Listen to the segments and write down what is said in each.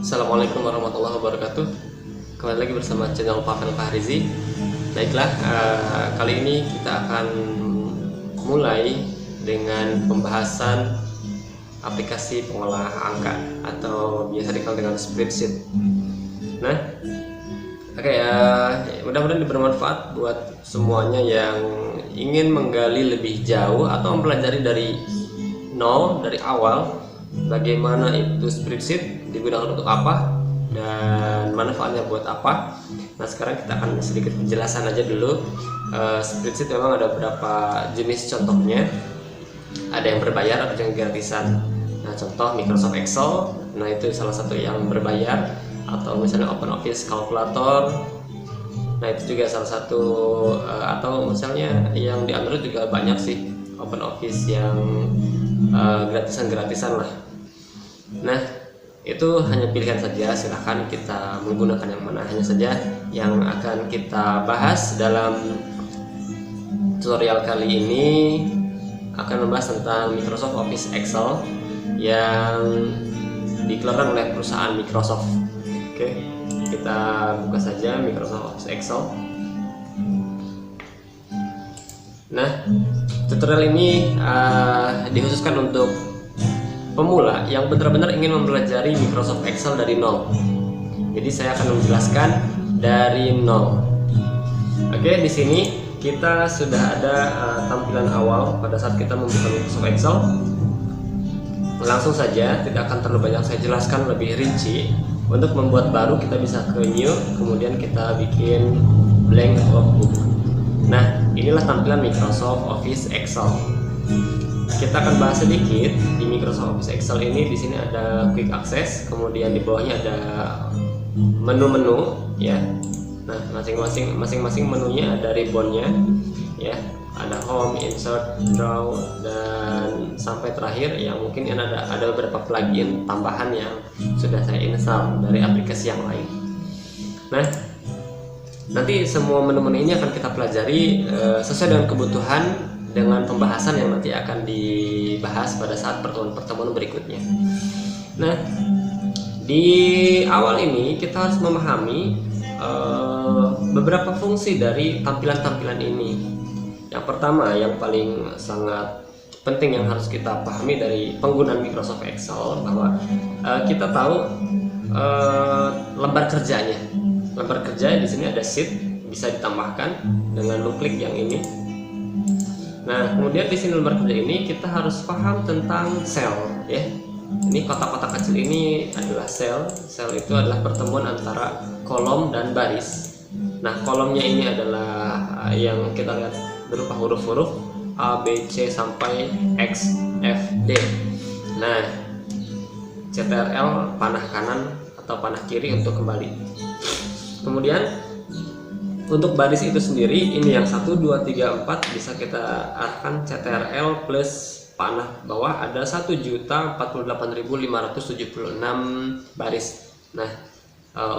Assalamualaikum warahmatullahi wabarakatuh. Kembali lagi bersama channel Pavel Fahrizi. Baiklah, kali ini kita akan mulai dengan pembahasan aplikasi pengolah angka atau biasa dikenal dengan spreadsheet. Nah, oke, mudah-mudahan bermanfaat buat semuanya yang ingin menggali lebih jauh atau mempelajari dari nol, dari awal, bagaimana itu spreadsheet digunakan untuk apa dan manfaatnya buat apa. Nah, sekarang kita akan sedikit penjelasan aja dulu. Spreadsheet memang ada beberapa jenis contohnya, ada yang berbayar, ada yang gratisan. Nah, contoh Microsoft Excel, nah itu salah satu yang berbayar, atau misalnya OpenOffice Calculator. Nah, itu juga salah satu, atau misalnya yang di Android juga banyak sih OpenOffice yang gratisan-gratisan lah. Nah, itu hanya pilihan saja, silahkan kita menggunakan yang mana. Hanya saja yang akan kita bahas dalam tutorial kali ini akan membahas tentang Microsoft Office Excel yang dikeluarkan oleh perusahaan Microsoft. Oke, kita buka saja Microsoft Office Excel. Nah, tutorial ini dikhususkan untuk pemula yang benar-benar ingin mempelajari Microsoft Excel dari nol. Jadi saya akan menjelaskan dari nol. Oke, di sini kita sudah ada tampilan awal pada saat kita membuka Microsoft Excel. Langsung saja, tidak akan terlalu banyak saya jelaskan lebih rinci. Untuk membuat baru kita bisa ke new, kemudian kita bikin blank workbook. Nah, inilah tampilan Microsoft Office Excel. Kita akan bahas sedikit di Microsoft Office Excel ini. Di sini ada quick access, kemudian di bawahnya ada menu-menu ya. Nah, masing-masing menunya ada ribbonnya ya. Ada home, insert, draw, dan sampai terakhir yang mungkin ada beberapa plugin tambahan yang sudah saya install dari aplikasi yang lain. Nah, nanti semua menu-menu ini akan kita pelajari sesuai dengan kebutuhan, dengan pembahasan yang nanti akan dibahas pada saat pertemuan-pertemuan berikutnya. Nah, di awal ini kita harus memahami beberapa fungsi dari tampilan-tampilan ini. Yang pertama, yang paling sangat penting yang harus kita pahami dari penggunaan Microsoft Excel, bahwa kita tahu lembar kerjanya. Lembar kerja di sini ada sheet, bisa ditambahkan dengan klik yang ini. Nah, kemudian di sini lembar kerja ini kita harus paham tentang sel ya. Ini kotak-kotak kecil ini adalah sel. Sel itu adalah pertemuan antara kolom dan baris. Nah, kolomnya ini adalah yang kita lihat berupa huruf-huruf A, B, C sampai X, F, D. Nah, CTRL panah kanan atau panah kiri untuk kembali. Kemudian untuk baris itu sendiri, ini yang 1, 2, 3, 4 bisa kita arahkan CTRL plus panah bawah, ada 1.048.576 baris. Nah,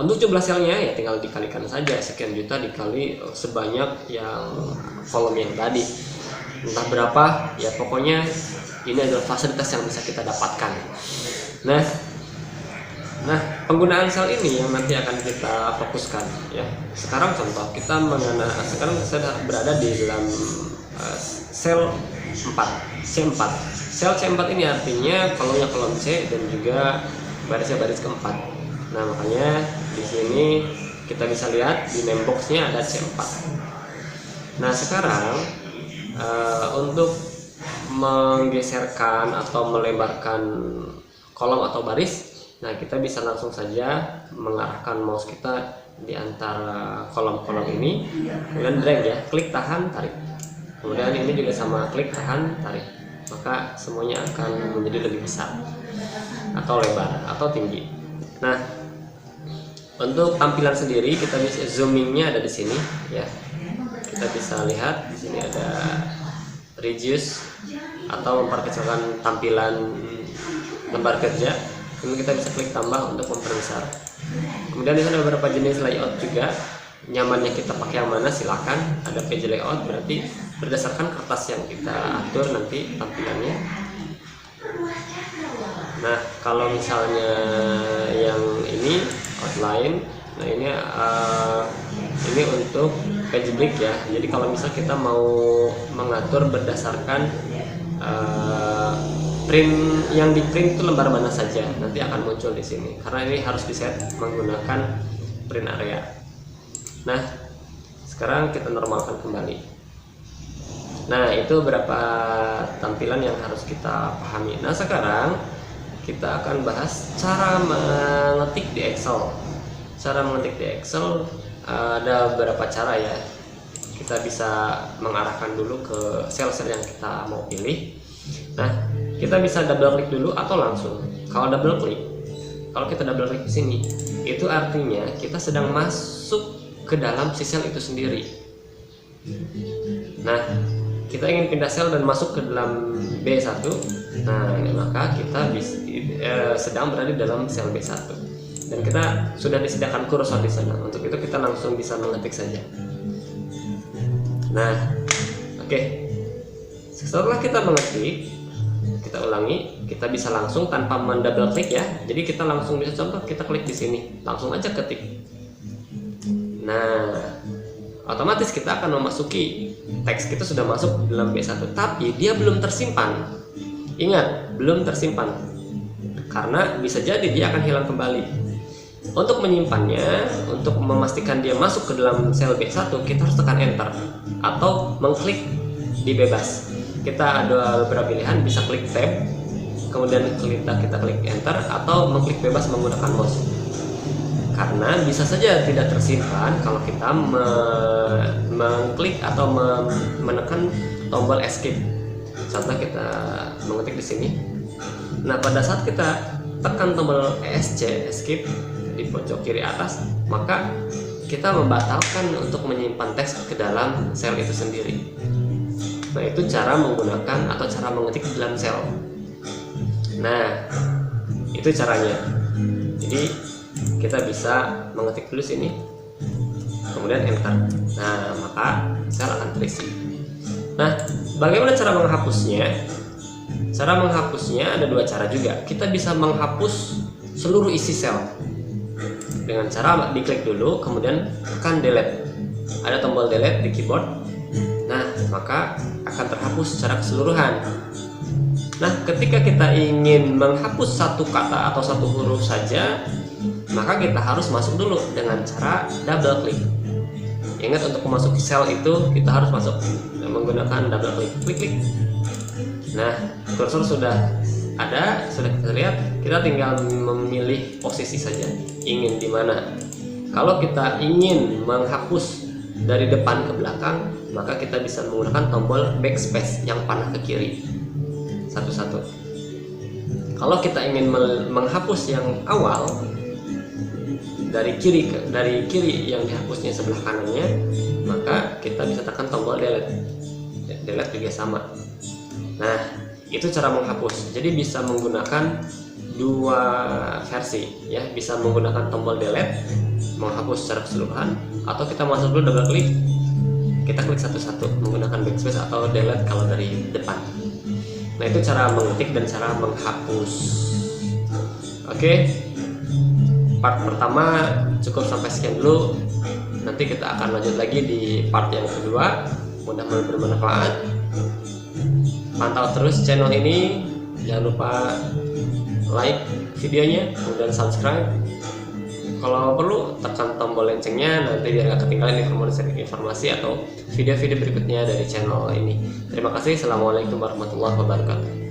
untuk jumlah selnya ya tinggal dikalikan saja, sekian juta dikali sebanyak yang kolom yang tadi, entah berapa ya, pokoknya ini adalah fasilitas yang bisa kita dapatkan. Nah, penggunaan sel ini yang nanti akan kita fokuskan ya. Sekarang contoh kita sekarang saya berada di dalam sel 4, C4. Sel C4 ini artinya kolomnya kolom C dan juga barisnya baris keempat. Nah, makanya di sini kita bisa lihat di name box-nya ada C4. Nah, sekarang untuk menggeserkan atau melebarkan kolom atau baris, nah kita bisa langsung saja mengarahkan mouse kita di antara kolom-kolom ini, kemudian drag ya, klik tahan tarik. Kemudian ini juga sama, klik tahan tarik, maka semuanya akan menjadi lebih besar atau lebar atau tinggi. Nah, untuk tampilan sendiri kita bisa zoomingnya ada di sini ya. Kita bisa lihat di sini ada reduce atau memperkecilkan tampilan lembar kerja. Kemudian kita bisa klik tambah untuk memperbesar. Kemudian di sana ada beberapa jenis layout juga. Nyamannya kita pakai yang mana silakan. Ada page layout, berarti berdasarkan kertas yang kita atur nanti tampilannya. Nah, kalau misalnya yang ini lain. Nah ini untuk page break ya. Jadi kalau misal kita mau mengatur berdasarkan print yang di print itu lembar mana saja, nanti akan muncul di sini. Karena ini harus di set menggunakan print area. Nah sekarang kita normalkan kembali. Nah itu beberapa tampilan yang harus kita pahami. Nah sekarang kita akan bahas cara mengetik di Excel. Cara mengetik di Excel ada beberapa cara ya. Kita bisa mengarahkan dulu ke sel-sel yang kita mau pilih. Nah kita bisa double klik dulu atau langsung. Kalau double klik, kalau kita double klik di sini, itu artinya kita sedang masuk ke dalam si sel itu sendiri. Nah kita ingin pindah sel dan masuk ke dalam B1. Nah maka kita sedang berada di dalam sel B1 dan kita sudah disediakan kursor di sana. Untuk itu kita langsung bisa mengetik saja. Nah oke. Setelah kita mengetik, kita ulangi, kita bisa langsung tanpa mendouble klik ya. Jadi kita langsung bisa, contoh kita klik di sini, langsung aja ketik. Nah otomatis kita akan memasuki teks kita sudah masuk dalam B1, tapi dia belum tersimpan. Ingat, belum tersimpan karena bisa jadi dia akan hilang kembali. Untuk menyimpannya, untuk memastikan dia masuk ke dalam sel B1, kita harus tekan enter atau mengklik di bebas. Kita ada beberapa pilihan, bisa klik tab, kemudian kita klik enter atau mengklik bebas menggunakan mouse. Karena bisa saja tidak tersimpan kalau kita mengklik atau menekan tombol escape. Contoh kita mengetik di sini. Nah pada saat kita tekan tombol ESC escape di pojok kiri atas, maka kita membatalkan untuk menyimpan teks ke dalam sel itu sendiri. Nah itu cara menggunakan atau cara mengetik di dalam sel. Nah itu caranya. Jadi kita bisa mengetik dulu sini, kemudian enter. Nah maka sel akan terisi. Nah bagaimana cara menghapusnya? Cara menghapusnya ada dua cara juga. Kita bisa menghapus seluruh isi sel dengan cara diklik dulu, kemudian tekan delete. Ada tombol delete di keyboard. Nah maka akan terhapus secara keseluruhan. Nah ketika kita ingin menghapus satu kata atau satu huruf saja, maka kita harus masuk dulu dengan cara double klik. Ingat, untuk memasuki sel itu kita harus masuk menggunakan double klik. Klik. Nah kursor sudah ada, sudah kita lihat, kita tinggal memilih posisi saja, ingin di mana. Kalau kita ingin menghapus dari depan ke belakang, maka kita bisa menggunakan tombol backspace yang panah ke kiri satu-satu. Kalau kita ingin menghapus yang awal dari kiri yang dihapusnya sebelah kanannya, maka kita bisa tekan tombol delete. Delete juga sama. Nah itu cara menghapus. Jadi bisa menggunakan dua versi ya, bisa menggunakan tombol delete menghapus secara keseluruhan, atau kita masuk dulu double klik, kita klik satu-satu menggunakan backspace atau delete kalau dari depan. Nah itu cara mengetik dan cara menghapus. Oke, part pertama cukup sampai sekian dulu. Nanti kita akan lanjut lagi di part yang kedua. Mudah-mudahan bermanfaat. Pantau terus channel ini, jangan lupa like videonya, kemudian subscribe. Kalau perlu tekan tombol loncengnya nanti biar gak ketinggalan informasi atau video-video berikutnya dari channel ini. Terima kasih. Assalamualaikum warahmatullahi wabarakatuh.